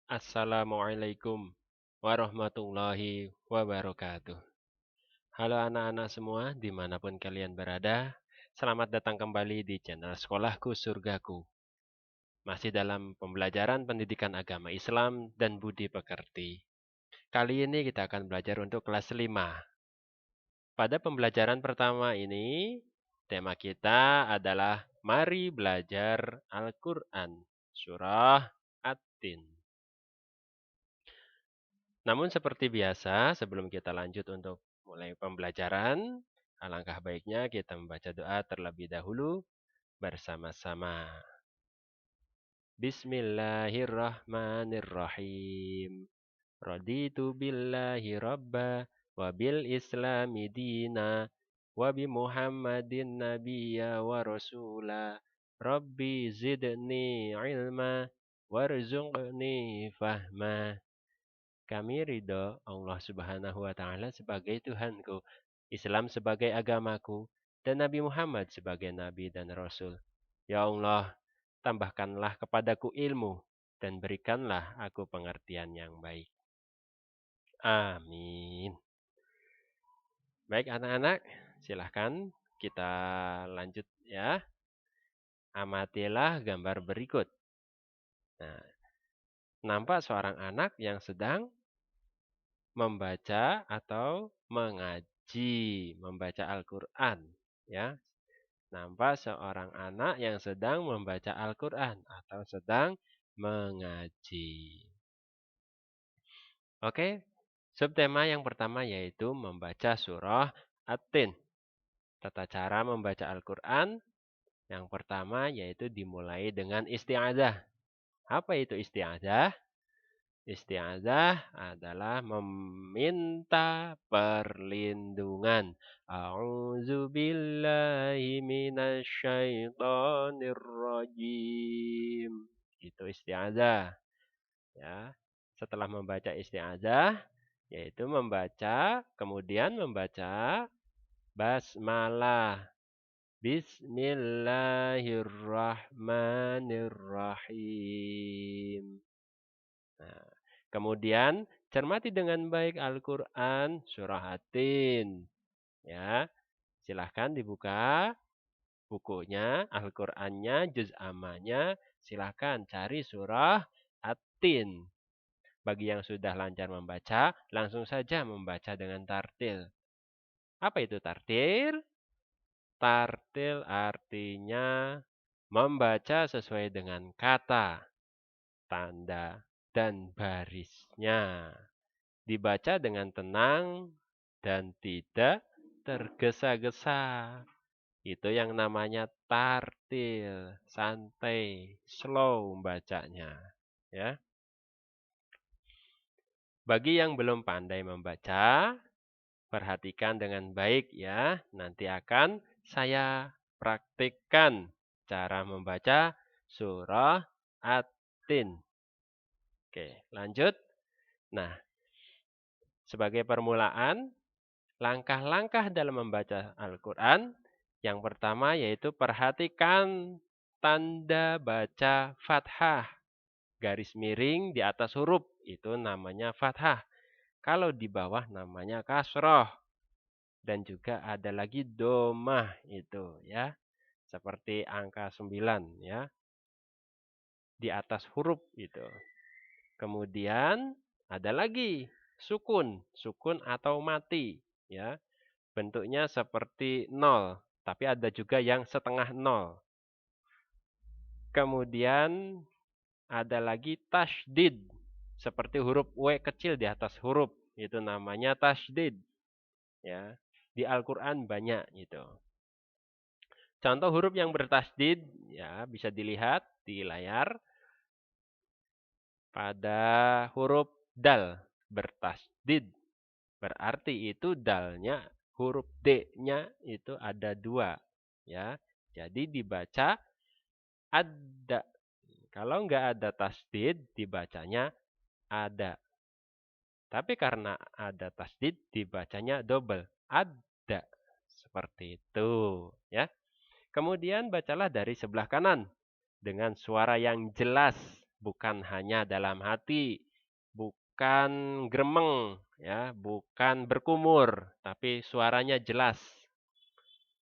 Assalamualaikum warahmatullahi wabarakatuh. Halo anak-anak semua, dimanapun kalian berada. Selamat datang kembali di channel Sekolahku Surgaku. Masih dalam pembelajaran pendidikan agama Islam dan budi pekerti. Kali ini kita akan belajar untuk kelas 5. Pada pembelajaran pertama ini, tema kita adalah Mari Belajar Al-Quran, Surah At-Tin. Namun seperti biasa, sebelum kita lanjut untuk mulai pembelajaran, alangkah baiknya kita membaca doa terlebih dahulu bersama-sama. Bismillahirrahmanirrahim. Raditu billahi rabba wa bil islami dina wa bi Muhammadin nabiyya wa rasula. Rabbi zidni ilma warzuqni fahma. Kami ridho Allah Subhanahu wa Ta'ala sebagai Tuhanku, Islam sebagai agamaku, dan Nabi Muhammad sebagai Nabi dan Rasul. Ya Allah, tambahkanlah kepadaku ilmu dan berikanlah aku pengertian yang baik. Amin. Baik anak-anak, silahkan kita lanjut ya. Amatilah gambar berikut. Nah, nampak seorang anak yang sedang membaca atau mengaji, membaca Al-Quran. Ya, nampak seorang anak yang sedang membaca Al-Quran atau sedang mengaji. Oke, subtema yang pertama yaitu membaca surah At-Tin. Tata cara membaca Al-Quran yang pertama yaitu dimulai dengan isti'adzah. Apa itu isti'adzah? Isti'adzah adalah meminta perlindungan. A'udzu billahi minasyaitonir rajim. Itu isti'adzah. Ya. Setelah membaca isti'adzah, yaitu kemudian membaca basmalah. Bismillahirrahmanirrahim. Nah, kemudian cermati dengan baik Al-Quran surah At-Tin. Ya, silahkan dibuka bukunya, Al-Qurannya, juz ammanya. Silahkan cari surah At-Tin. Bagi yang sudah lancar membaca, langsung saja membaca dengan tartil. Apa itu tartil? Tartil artinya membaca sesuai dengan kata, tanda, dan barisnya. Dibaca dengan tenang dan tidak tergesa-gesa. Itu yang namanya tartil, santai, slow bacanya. Ya. Bagi yang belum pandai membaca, perhatikan dengan baik ya. Nanti akan saya praktikkan cara membaca surah At-Tin. Oke, lanjut. Nah, sebagai permulaan, langkah-langkah dalam membaca Al-Quran. Yang pertama yaitu perhatikan tanda baca fathah. Garis miring di atas huruf itu namanya fathah. Kalau di bawah namanya kasroh. Dan juga ada lagi domah itu ya. Seperti angka 9 ya. Di atas huruf itu. Kemudian ada lagi sukun, sukun atau mati ya. Bentuknya seperti 0, tapi ada juga yang setengah 0. Kemudian ada lagi tasydid, seperti huruf W kecil di atas huruf, itu namanya tasydid. Ya, di Al-Qur'an banyak itu. Contoh huruf yang bertasydid ya bisa dilihat di layar. Pada huruf dal bertasydid. Berarti itu dalnya, huruf D-nya itu ada 2. Ya. Jadi dibaca ada. Kalau enggak ada tasydid, dibacanya ada. Tapi karena ada tasydid, dibacanya double. Ada. Seperti itu. Ya. Kemudian bacalah dari sebelah kanan. Dengan suara yang jelas. bukan hanya dalam hati, bukan gremeng, ya, bukan berkumur, tapi suaranya jelas.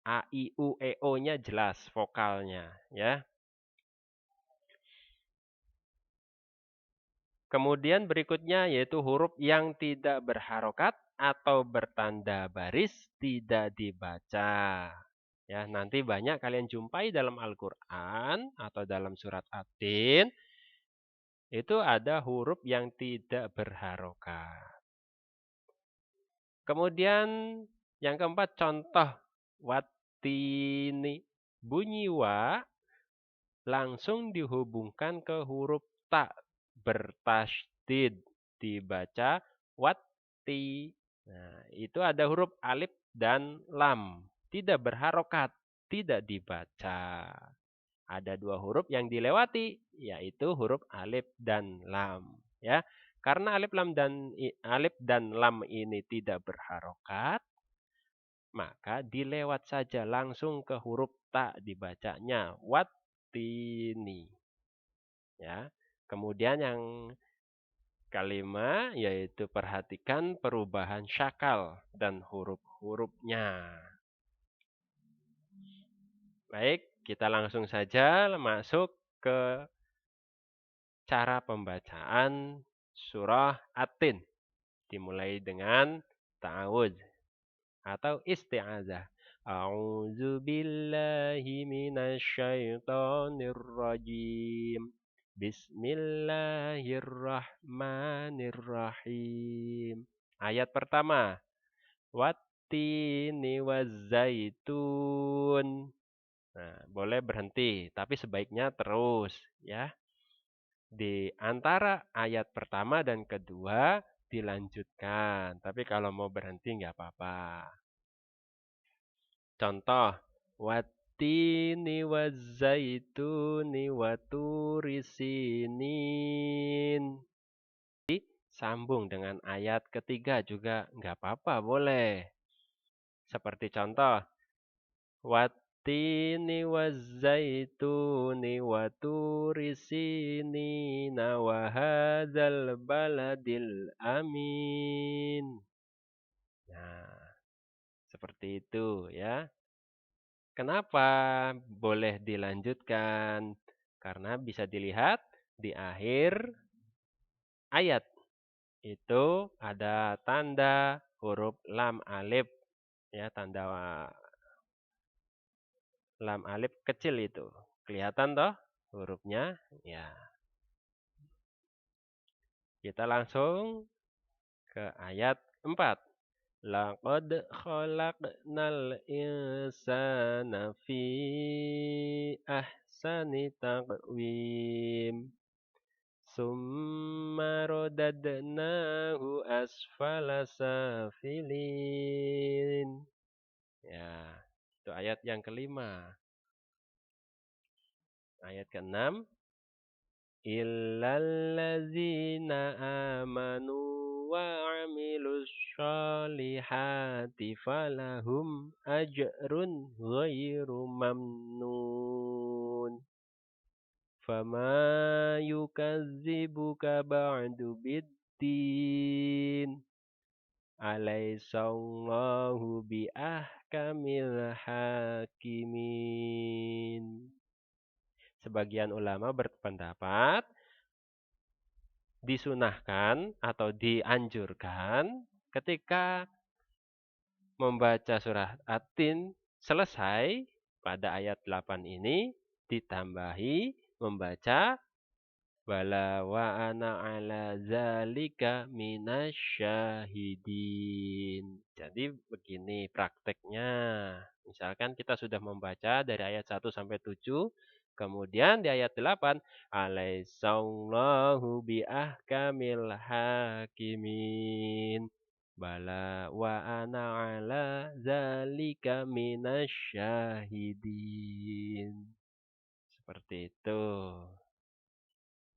A, I, U, E, O-nya jelas vokalnya, ya. Kemudian berikutnya yaitu huruf yang tidak berharokat atau bertanda baris tidak dibaca. Ya, nanti banyak kalian jumpai dalam Al-Quran atau dalam surat At-Tin, itu ada huruf yang tidak berharokat. Kemudian yang keempat contoh watini. Bunyi wa langsung dihubungkan ke huruf ta bertasydid dibaca wati. Nah, itu ada huruf alif dan lam tidak berharokat, tidak dibaca. Ada dua huruf yang dilewati yaitu huruf alif dan lam, ya. Karena alif dan lam ini tidak berharokat, maka dilewat saja langsung ke huruf ta dibacanya watini. Ya. Kemudian yang kelima yaitu perhatikan perubahan syakal dan huruf-hurufnya. Baik, kita langsung saja masuk ke cara pembacaan surah At-Tin. Dimulai dengan ta'awudz atau isti'adzah. A'udzu billahi minasyaitonir rajim. Bismillahirrahmanirrahim. Ayat pertama. Wattini wazzaitun. Nah, boleh berhenti, tapi sebaiknya terus, ya. Di antara ayat pertama dan kedua dilanjutkan. Tapi kalau mau berhenti nggak apa-apa. Contoh, wattini wazzaituni waturi sinin. Sambung dengan ayat ketiga juga nggak apa-apa, boleh. Seperti contoh, wattini wazzaituni waturi sinina wa hadzal baladil amin. Nah, seperti itu ya. Kenapa boleh dilanjutkan? Karena bisa dilihat di akhir ayat itu ada tanda huruf lam alif, ya, tanda lam alif kecil itu. Kelihatan toh hurufnya? Ya. Kita langsung ke ayat 4. Laqad khalaqnal insana fi ahsani taqwim. Summa radadnahu asfala safilin. Ya, itu ayat yang kelima. Ayat ke-6. Illallazina amanu wa amilus sholihati falahum ajrun ghairu mamnun. Fama yukazzibuka ba'du biddin. Alaisallahu biahkamil hakimin. Sebagian ulama berpendapat disunahkan atau dianjurkan ketika membaca surah At-Tin selesai pada ayat 8 ini ditambahi membaca Bala wa ana ala zalika minasyahidin. Jadi begini prakteknya. Misalkan kita sudah membaca dari ayat 1 sampai 7. Kemudian di ayat 8. Alaisallahu biahkamil hakimin. Bala wa ana ala zalika minasyahidin. Seperti itu.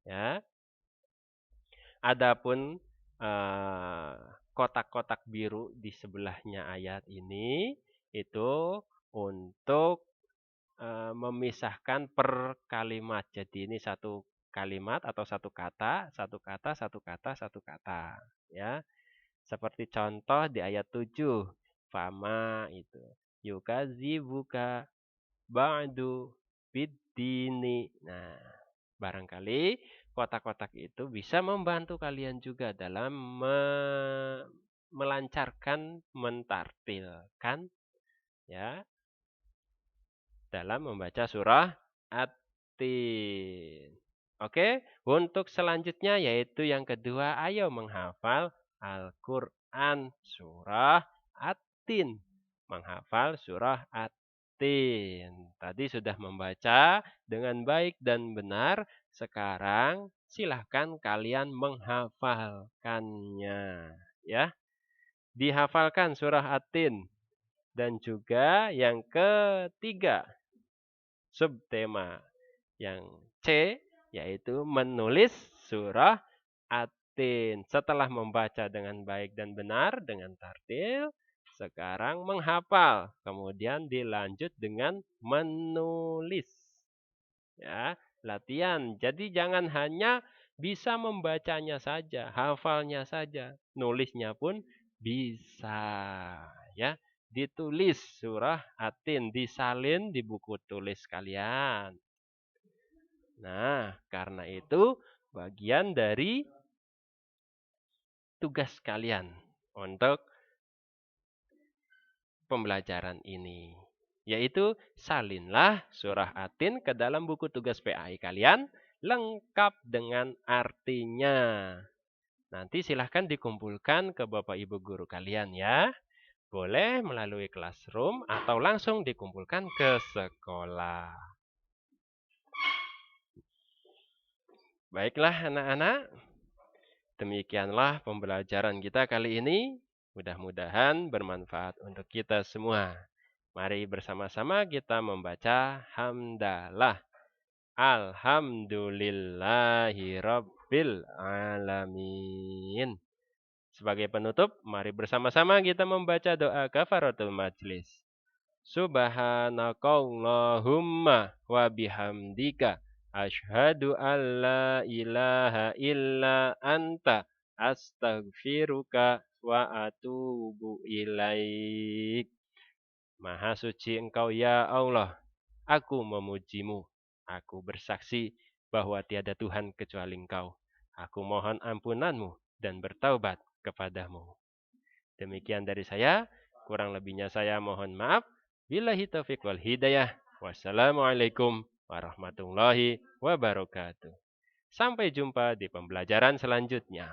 Ya. Adapun kotak-kotak biru di sebelahnya ayat ini itu untuk memisahkan per kalimat. Jadi ini satu kalimat atau satu kata, satu kata, satu kata, satu kata. Ya, seperti contoh di ayat 7. Fama itu. Yukadzibuka ba'du biddini. Nah, barangkali kotak-kotak itu bisa membantu kalian juga dalam melancarkan, mentartilkan, ya, dalam membaca surah At-Tin. Oke, untuk selanjutnya yaitu yang kedua, ayo menghafal Al-Quran surah At-Tin. Menghafal surah At-Tin. Tadi sudah membaca dengan baik dan benar. Sekarang silahkan kalian menghafalkannya. Ya, dihafalkan surah At-Tin. Dan juga yang ketiga, subtema yang C, yaitu menulis surah At-Tin. Setelah membaca dengan baik dan benar dengan tartil, sekarang menghafal, kemudian dilanjut dengan menulis. Ya, latihan. Jadi jangan hanya bisa membacanya saja, hafalnya saja, nulisnya pun bisa, ya. Ditulis surah At-Tin, disalin di buku tulis kalian. Nah, karena itu bagian dari tugas kalian untuk pembelajaran ini, yaitu salinlah surah At-Tin ke dalam buku tugas PAI kalian lengkap dengan artinya. Nanti silahkan dikumpulkan ke Bapak Ibu guru kalian ya. Boleh melalui classroom atau langsung dikumpulkan ke sekolah. Baiklah anak-anak, demikianlah pembelajaran kita kali ini. Mudah-mudahan bermanfaat untuk kita semua. Mari bersama-sama kita membaca hamdalah. Alhamdulillahi Rabbil Alamin. Sebagai penutup, mari bersama-sama kita membaca doa kafaratul majlis. Subhanakallahumma wa bihamdika asyhadu an la ilaha illa anta astaghfiruka wa atubu ilaik. Maha suci Engkau ya Allah, aku memujimu. Aku bersaksi bahwa tiada Tuhan kecuali Engkau. Aku mohon ampunanmu dan bertaubat kepadamu. Demikian dari saya, kurang lebihnya saya mohon maaf. Billahi taufiq wal hidayah. Wassalamualaikum warahmatullahi wabarakatuh. Sampai jumpa di pembelajaran selanjutnya.